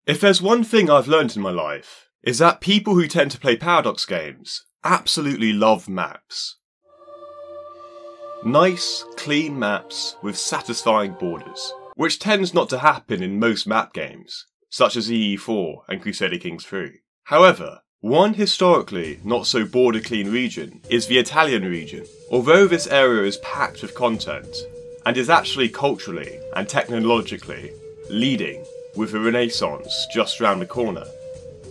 If there's one thing I've learned in my life, is that people who tend to play Paradox games absolutely love maps. Nice, clean maps with satisfying borders, which tends not to happen in most map games, such as EU4 and Crusader Kings 3. However, one historically not so border clean region is the Italian region. Although this area is packed with content, and is actually culturally and technologically leading with the Renaissance just round the corner,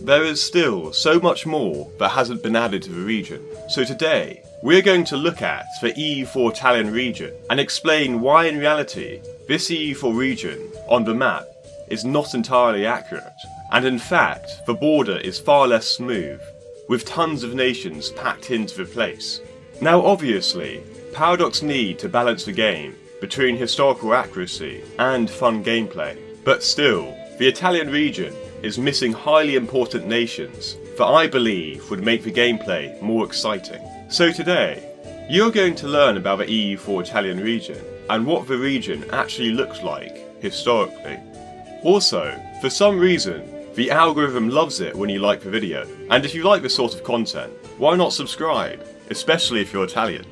there is still so much more that hasn't been added to the region. So today, we're going to look at the EU4 Italian region and explain why in reality this EU4 region on the map is not entirely accurate, and in fact the border is far less smooth, with tons of nations packed into the place. Now obviously, Paradox need to balance the game between historical accuracy and fun gameplay, but still, the Italian region is missing highly important nations that I believe would make the gameplay more exciting. So today, you're going to learn about the EU4 Italian region and what the region actually looks like historically. Also, for some reason, the algorithm loves it when you like the video, and if you like this sort of content, why not subscribe, especially if you're Italian.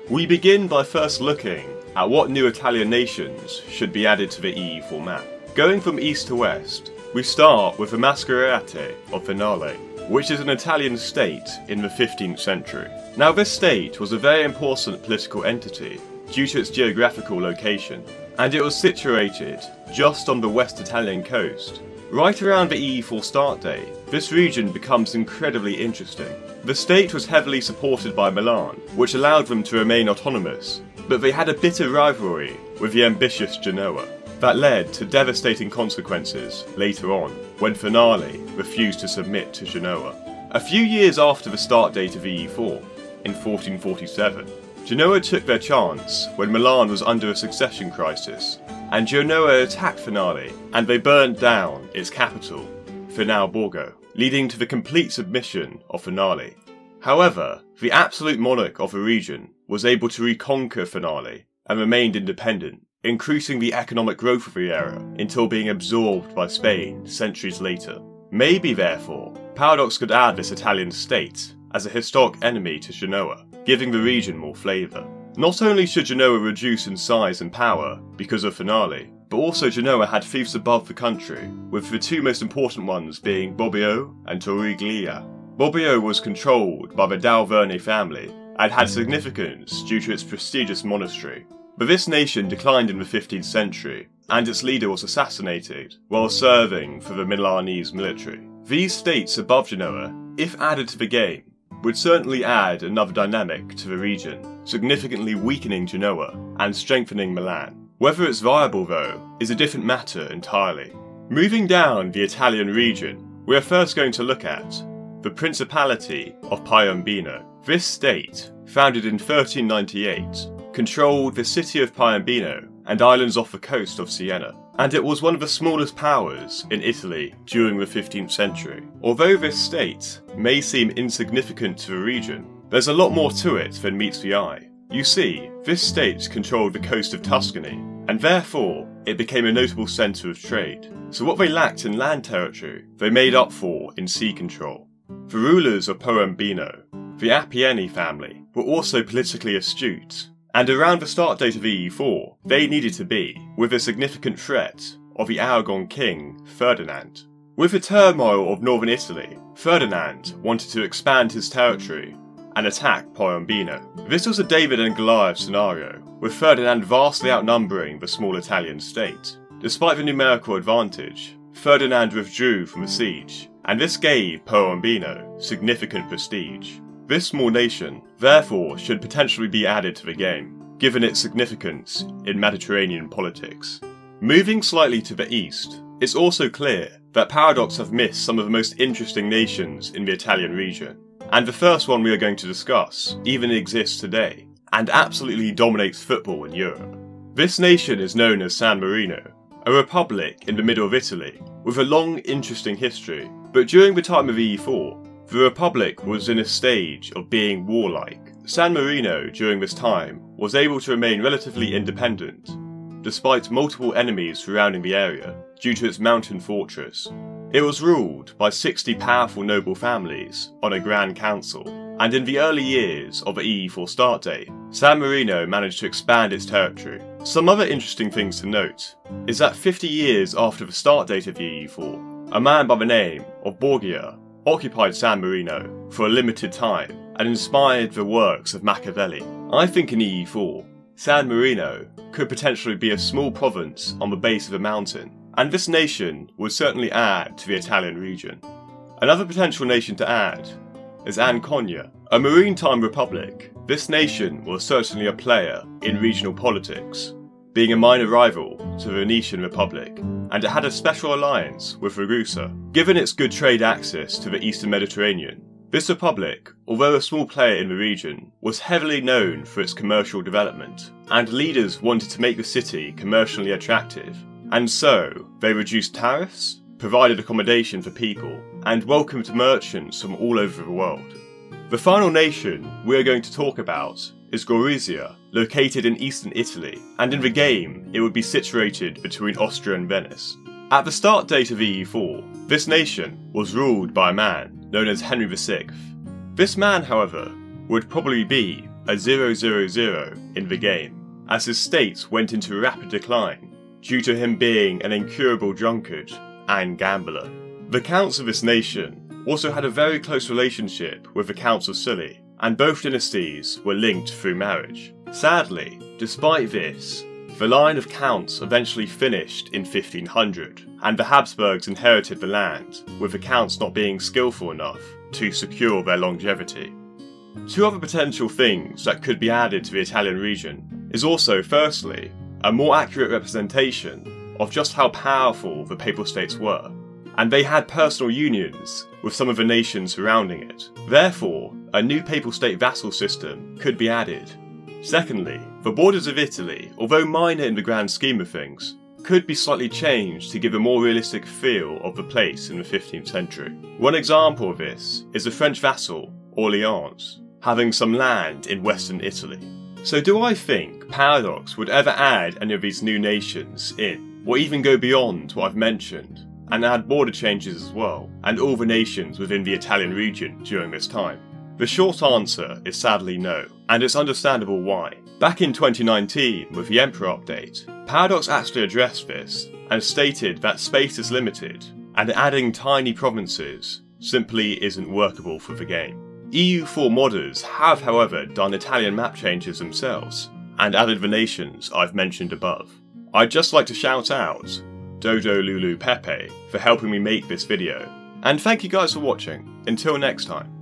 We begin by first looking at what new Italian nations should be added to the EU4 map. Going from east to west, we start with the Masquerade of Finale, which is an Italian state in the 15th century. Now this state was a very important political entity due to its geographical location, and it was situated just on the West Italian coast. Right around the EU4 start date, this region becomes incredibly interesting. The state was heavily supported by Milan, which allowed them to remain autonomous, but they had a bitter rivalry with the ambitious Genoa. That led to devastating consequences later on, when Finale refused to submit to Genoa. A few years after the start date of EU4, in 1447, Genoa took their chance when Milan was under a succession crisis, and Genoa attacked Finale, and they burned down its capital, Finale Borgo, leading to the complete submission of Finale. However, the absolute monarch of the region was able to reconquer Finale and remained independent, increasing the economic growth of the area until being absorbed by Spain centuries later. Maybe therefore, Paradox could add this Italian state as a historic enemy to Genoa, giving the region more flavour. Not only should Genoa reduce in size and power because of Finale, but also Genoa had fiefs above the country, with the two most important ones being Bobbio and Torriglia. Bobbio was controlled by the Dalverne family and had significance due to its prestigious monastery. But this nation declined in the 15th century, and its leader was assassinated while serving for the Milanese military. These states above Genoa, if added to the game, would certainly add another dynamic to the region, significantly weakening Genoa and strengthening Milan. Whether it's viable though, is a different matter entirely. Moving down the Italian region, we are first going to look at the Principality of Piombino. This state, founded in 1398, controlled the city of Piombino and islands off the coast of Siena, and it was one of the smallest powers in Italy during the 15th century. Although this state may seem insignificant to the region, there's a lot more to it than meets the eye. You see, this state controlled the coast of Tuscany, and therefore it became a notable centre of trade. So what they lacked in land territory, they made up for in sea control. The rulers of Piombino, the Akemies family, were also politically astute, and around the start date of EU4, they needed to be, with a significant threat of the Aragon king, Ferdinand. With the turmoil of northern Italy, Ferdinand wanted to expand his territory and attack Piombino. This was a David and Goliath scenario, with Ferdinand vastly outnumbering the small Italian state. Despite the numerical advantage, Ferdinand withdrew from the siege, and this gave Piombino significant prestige. This small nation, therefore, should potentially be added to the game, given its significance in Mediterranean politics. Moving slightly to the east, it's also clear that Paradox have missed some of the most interesting nations in the Italian region, and the first one we are going to discuss even exists today, and absolutely dominates football in Europe. This nation is known as San Marino, a republic in the middle of Italy, with a long, interesting history, but during the time of EU4, the Republic was in a stage of being warlike. San Marino during this time was able to remain relatively independent, despite multiple enemies surrounding the area due to its mountain fortress. It was ruled by 60 powerful noble families on a Grand Council, and in the early years of the EU4 start date, San Marino managed to expand its territory. Some other interesting things to note is that 50 years after the start date of the EU4, a man by the name of Gorisia occupied San Marino for a limited time and inspired the works of Machiavelli. I think in EU4, San Marino could potentially be a small province on the base of a mountain, and this nation would certainly add to the Italian region. Another potential nation to add is Conyer, a maritime republic. This nation was certainly a player in regional politics, being a minor rival to the Venetian Republic, and it had a special alliance with Gorisia. Given its good trade access to the Eastern Mediterranean, this republic, although a small player in the region, was heavily known for its commercial development, and leaders wanted to make the city commercially attractive, and so they reduced tariffs, provided accommodation for people, and welcomed merchants from all over the world. The final nation we are going to talk about is Gorisia, located in eastern Italy, and in the game it would be situated between Austria and Venice. At the start date of EU4, this nation was ruled by a man known as Henry VI. This man, however, would probably be a 000 in the game, as his state went into rapid decline due to him being an incurable drunkard and gambler. The counts of this nation also had a very close relationship with the Counts of Scilly, and both dynasties were linked through marriage. Sadly, despite this, the line of counts eventually finished in 1500, and the Habsburgs inherited the land, with the counts not being skillful enough to secure their longevity. Two other potential things that could be added to the Italian region is also, firstly, a more accurate representation of just how powerful the Papal States were, and they had personal unions with some of the nations surrounding it. Therefore, a new Papal State vassal system could be added. Secondly, the borders of Italy, although minor in the grand scheme of things, could be slightly changed to give a more realistic feel of the place in the 15th century. One example of this is the French vassal, Orleans, having some land in western Italy. So do I think Paradox would ever add any of these new nations in, or even go beyond what I've mentioned, and add border changes as well, and all the nations within the Italian region during this time? The short answer is sadly no, and it's understandable why. Back in 2019, with the Emperor update, Paradox actually addressed this, and stated that space is limited, and adding tiny provinces simply isn't workable for the game. EU4 modders have, however, done Italian map changes themselves, and added the nations I've mentioned above. I'd just like to shout out Dodo Lulu Pepe for helping me make this video, and thank you guys for watching. Until next time.